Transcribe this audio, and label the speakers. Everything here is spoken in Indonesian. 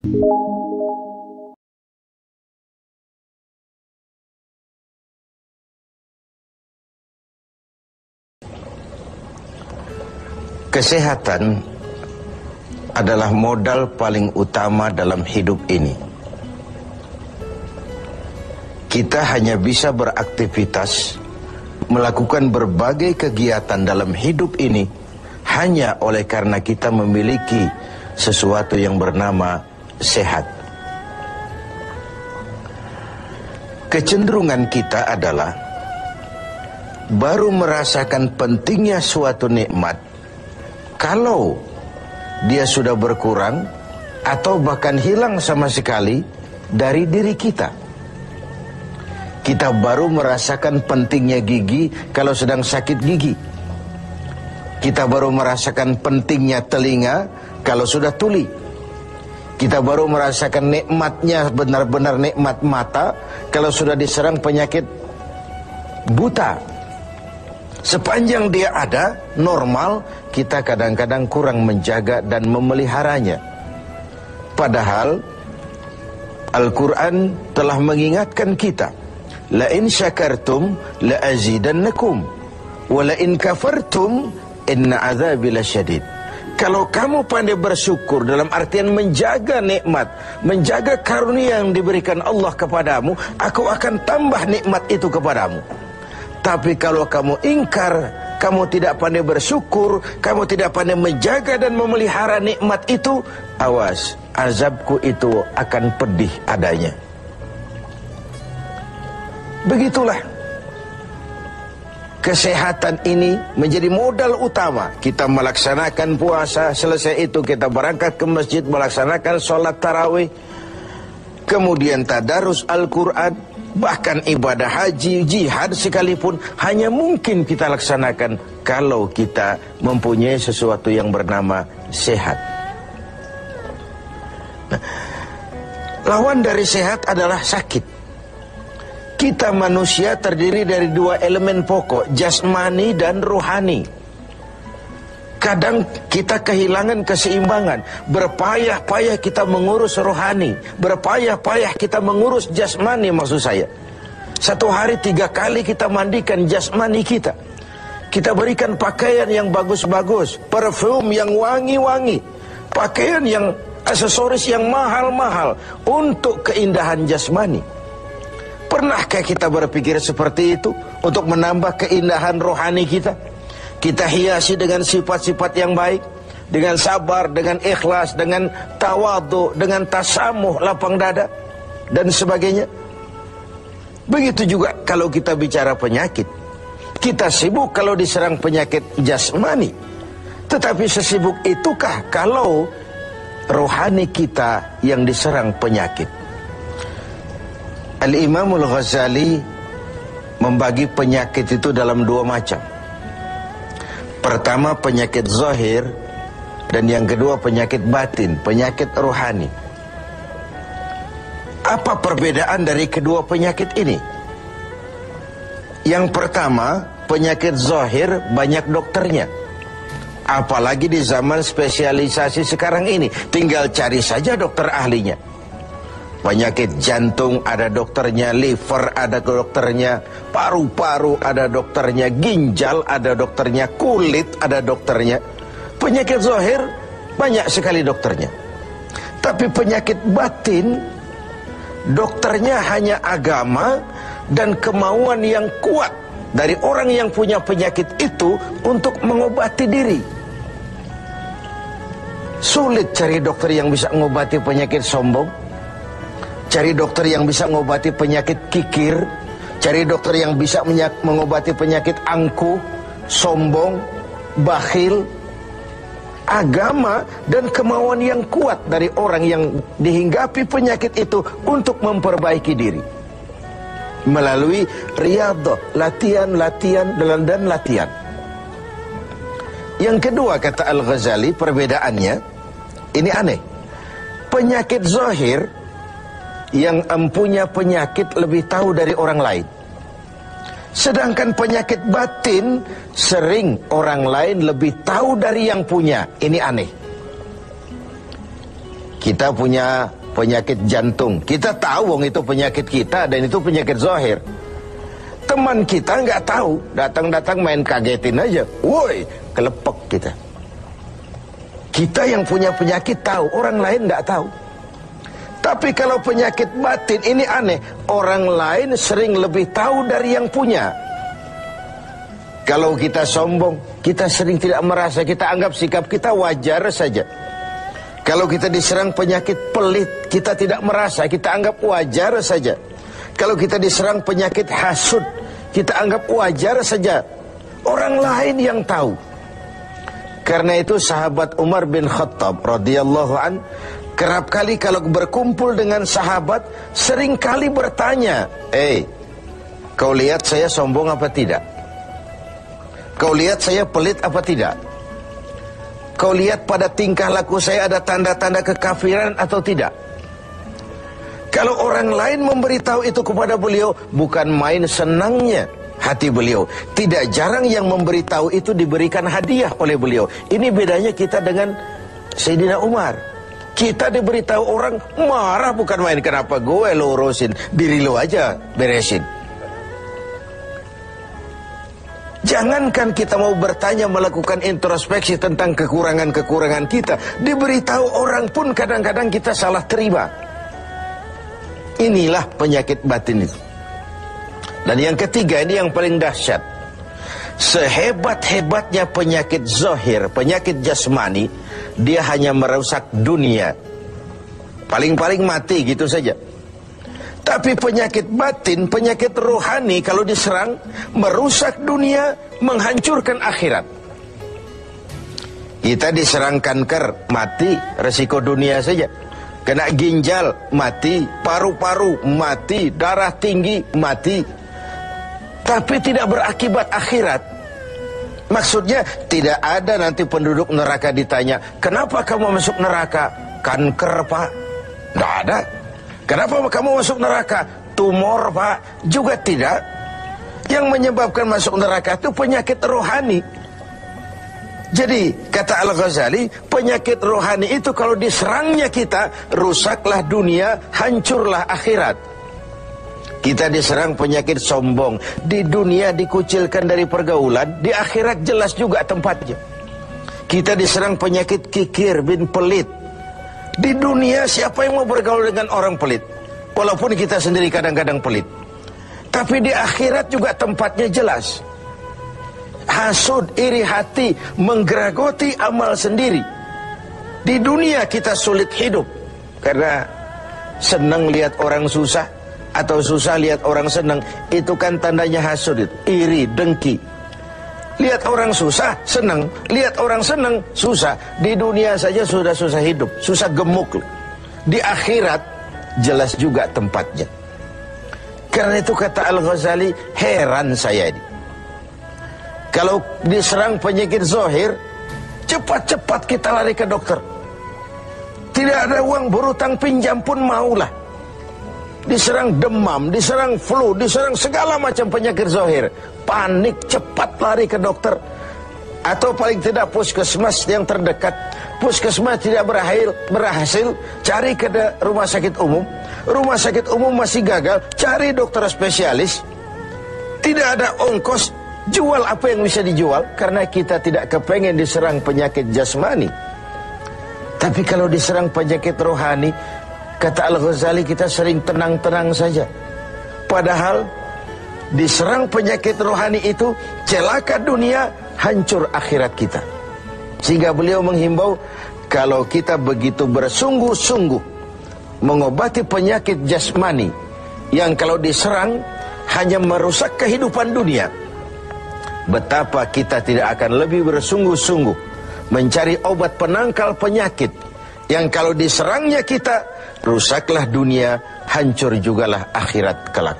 Speaker 1: Kesehatan adalah modal paling utama dalam hidup ini. Kita hanya bisa beraktivitas, melakukan berbagai kegiatan dalam hidup ini hanya oleh karena kita memiliki sesuatu yang bernama sehat. Kecenderungan kita adalah baru merasakan pentingnya suatu nikmat kalau dia sudah berkurang atau bahkan hilang sama sekali dari diri kita. Kita baru merasakan pentingnya gigi kalau sedang sakit gigi. Kita baru merasakan pentingnya telinga kalau sudah tuli. Kita baru merasakan nikmatnya, benar-benar nikmat mata kalau sudah diserang penyakit buta. Sepanjang dia ada, normal, kita kadang-kadang kurang menjaga dan memeliharanya. Padahal Al-Quran telah mengingatkan kita, la in syakartum la azidannakum wa la in kafartum inna azabi lasyadid. Kalau kamu pandai bersyukur dalam artian menjaga nikmat, menjaga karunia yang diberikan Allah kepadamu, aku akan tambah nikmat itu kepadamu. Tapi kalau kamu ingkar, kamu tidak pandai bersyukur, kamu tidak pandai menjaga dan memelihara nikmat itu, awas, azabku itu akan pedih adanya. Begitulah. Kesehatan ini menjadi modal utama. Kita melaksanakan puasa, selesai itu kita berangkat ke masjid, melaksanakan sholat tarawih, kemudian tadarus Al-Quran, bahkan ibadah haji, jihad sekalipun hanya mungkin kita laksanakan kalau kita mempunyai sesuatu yang bernama sehat. Nah, lawan dari sehat adalah sakit. Kita manusia terdiri dari dua elemen pokok, jasmani dan rohani. Kadang kita kehilangan keseimbangan. Berpayah-payah kita mengurus rohani, berpayah-payah kita mengurus jasmani, maksud saya. Satu hari 3 kali kita mandikan jasmani kita. Kita berikan pakaian yang bagus-bagus, parfum yang wangi-wangi, pakaian yang aksesoris yang mahal-mahal untuk keindahan jasmani. Pernahkah kita berpikir seperti itu untuk menambah keindahan rohani kita? Kita hiasi dengan sifat-sifat yang baik, dengan sabar, dengan ikhlas, dengan tawadhu, dengan tasamuh, lapang dada, dan sebagainya. Begitu juga kalau kita bicara penyakit. Kita sibuk kalau diserang penyakit jasmani. Tetapi sesibuk itukah kalau rohani kita yang diserang penyakit? Al-Imam Al-Ghazali membagi penyakit itu dalam 2 macam. Pertama penyakit zahir, dan yang kedua penyakit batin, penyakit rohani. Apa perbedaan dari kedua penyakit ini? Yang pertama, penyakit zahir banyak dokternya. Apalagi di zaman spesialisasi sekarang ini, tinggal cari saja dokter ahlinya. Penyakit jantung ada dokternya, liver ada dokternya, paru-paru ada dokternya, ginjal ada dokternya, kulit ada dokternya. Penyakit zahir banyak sekali dokternya. Tapi penyakit batin, dokternya hanya agama dan kemauan yang kuat dari orang yang punya penyakit itu untuk mengobati diri. Sulit cari dokter yang bisa mengobati penyakit sombong, cari dokter yang bisa mengobati penyakit kikir, cari dokter yang bisa mengobati penyakit angkuh, sombong, bakhil. Agama dan kemauan yang kuat dari orang yang dihinggapi penyakit itu untuk memperbaiki diri melalui riyadhah, latihan dan latihan. Yang kedua, kata Al-Ghazali, perbedaannya ini aneh. Penyakit zahir, yang empunya penyakit lebih tahu dari orang lain. Sedangkan penyakit batin sering orang lain lebih tahu dari yang punya. Ini aneh. Kita punya penyakit jantung. Kita tahu wong itu penyakit kita dan itu penyakit zahir. Teman kita nggak tahu, datang-datang main kagetin aja. Woi, kelepek kita. Kita yang punya penyakit tahu, orang lain nggak tahu. Tapi kalau penyakit batin ini aneh, orang lain sering lebih tahu dari yang punya. Kalau kita sombong, kita sering tidak merasa, kita anggap sikap kita wajar saja. Kalau kita diserang penyakit pelit, kita tidak merasa, kita anggap wajar saja. Kalau kita diserang penyakit hasud, kita anggap wajar saja. Orang lain yang tahu. Karena itu sahabat Umar bin Khattab radhiyallahu an kerap kali kalau berkumpul dengan sahabat sering kali bertanya, kau lihat saya sombong apa tidak? Kau lihat saya pelit apa tidak? Kau lihat pada tingkah laku saya ada tanda-tanda kekafiran atau tidak? Kalau orang lain memberitahu itu kepada beliau, bukan main senangnya hati beliau. Tidak jarang yang memberitahu itu diberikan hadiah oleh beliau. Ini bedanya kita dengan Sayyidina Umar. Kita diberitahu orang marah, bukan main. Kenapa gue lo urusin, diri lo aja beresin. Jangankan kita mau bertanya, melakukan introspeksi tentang kekurangan-kekurangan kita, diberitahu orang pun kadang-kadang kita salah terima. Inilah penyakit batin itu. Dan yang ketiga, ini yang paling dahsyat. Sehebat-hebatnya penyakit zahir, penyakit jasmani, dia hanya merusak dunia. Paling-paling mati gitu saja. Tapi penyakit batin, penyakit rohani kalau diserang, merusak dunia, menghancurkan akhirat. Kita diserang kanker, mati, resiko dunia saja. Kena ginjal, mati. Paru-paru, mati. Darah tinggi, mati. Tapi tidak berakibat akhirat. Maksudnya tidak ada nanti penduduk neraka ditanya, kenapa kamu masuk neraka? Kanker, Pak. Tidak ada. Kenapa kamu masuk neraka? Tumor, Pak. Juga tidak. Yang menyebabkan masuk neraka itu penyakit rohani. Jadi kata Al-Ghazali, penyakit rohani itu kalau diserangnya kita, rusaklah dunia, hancurlah akhirat. Kita diserang penyakit sombong, di dunia dikucilkan dari pergaulan, di akhirat jelas juga tempatnya. Kita diserang penyakit kikir bin pelit. Di dunia siapa yang mau bergaul dengan orang pelit? Walaupun kita sendiri kadang-kadang pelit. Tapi di akhirat juga tempatnya jelas. Hasud, iri hati, menggeragoti amal sendiri. Di dunia kita sulit hidup karena senang lihat orang susah atau susah lihat orang senang. Itu kan tandanya hasud itu, iri, dengki. Lihat orang susah, senang. Lihat orang senang, susah. Di dunia saja sudah susah hidup, susah gemuk. Di akhirat jelas juga tempatnya. Karena itu kata Al-Ghazali, heran saya ini. Kalau diserang penyakit zahir, cepat-cepat kita lari ke dokter. Tidak ada uang berutang pinjam pun maulah. Diserang demam, diserang flu, diserang segala macam penyakit zahir, panik, cepat lari ke dokter. Atau paling tidak puskesmas yang terdekat. Puskesmas tidak berhasil, cari ke rumah sakit umum. Rumah sakit umum masih gagal, cari dokter spesialis. Tidak ada ongkos, jual apa yang bisa dijual, karena kita tidak kepengen diserang penyakit jasmani. Tapi kalau diserang penyakit rohani, kata Al-Ghazali, kita sering tenang-tenang saja. Padahal diserang penyakit rohani itu celaka dunia, hancur akhirat kita. Sehingga beliau menghimbau, kalau kita begitu bersungguh-sungguh mengobati penyakit jasmani yang kalau diserang hanya merusak kehidupan dunia, betapa kita tidak akan lebih bersungguh-sungguh mencari obat penangkal penyakit yang kalau diserangnya kita, rusaklah dunia, hancur jugalah akhirat kelak.